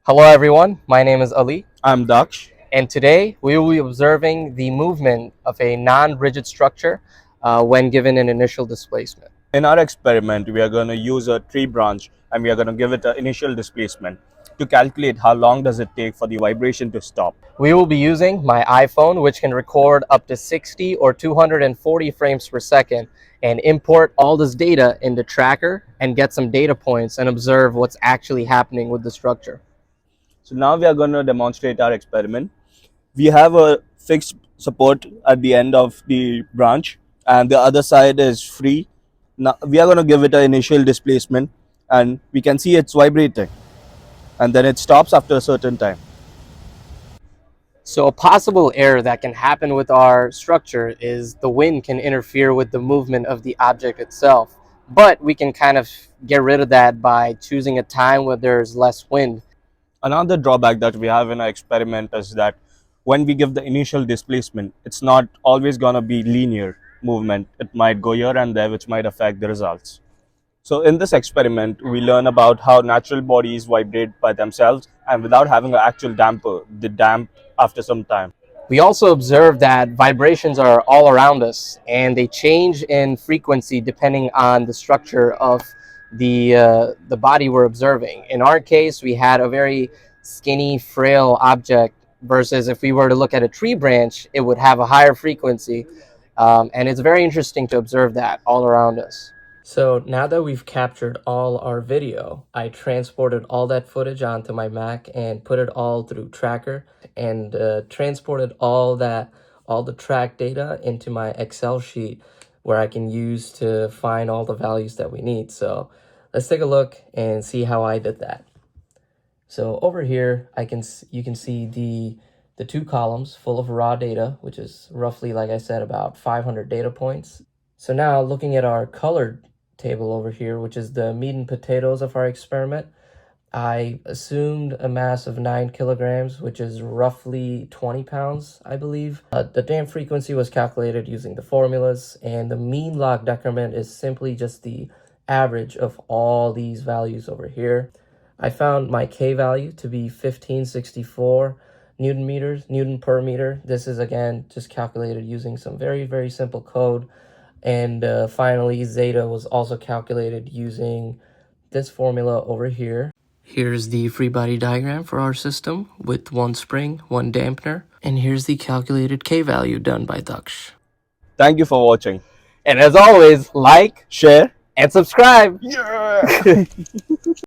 Hello everyone, my name is Ali, I'm Daksh. and today we will be observing the movement of a non-rigid structure when given an initial displacement. In our experiment, we are going to use a tree branch and we are going to give it an initial displacement to calculate how long does it take for the vibration to stop. We will be using my iPhone, which can record up to 60 or 240 frames per second, and import all this data into Tracker and get some data points and observe what's actually happening with the structure. So now we are going to demonstrate our experiment. We have a fixed support at the end of the branch and the other side is free. Now we are going to give it an initial displacement and we can see it's vibrating and then it stops after a certain time. So a possible error that can happen with our structure is the wind can interfere with the movement of the object itself. But we can kind of get rid of that by choosing a time where there's less wind. Another drawback that we have in our experiment is that when we give the initial displacement, it's not always going to be linear movement. It might go here and there, which might affect the results. So in this experiment, we learn about how natural bodies vibrate by themselves and without having an actual damper, they damp after some time. We also observe that vibrations are all around us and they change in frequency depending on the structure of the body we're observing. In our case, we had a very skinny, frail object versus if we were to look at a tree branch, it would have a higher frequency. And it's very interesting to observe that all around us. So now that we've captured all our video, I transported all that footage onto my Mac and put it all through Tracker and transported all the track data into my Excel sheet where I can use to find all the values that we need. So let's take a look and see how I did that. So over here, you can see the two columns full of raw data, which is roughly, like I said, about 500 data points. So now looking at our colored table over here, which is the meat and potatoes of our experiment, I assumed a mass of 9 kilograms, which is roughly 20 pounds, I believe. The damp frequency was calculated using the formulas, and the mean log decrement is simply just the average of all these values over here. I found my K value to be 1564 Newton per meter. This is again just calculated using some very, very simple code. And finally, zeta was also calculated using this formula over here. Here's the free body diagram for our system with one spring, one dampener. And here's the calculated K value done by Daksh. Thank you for watching. And as always, like, Share. and subscribe. Yeah.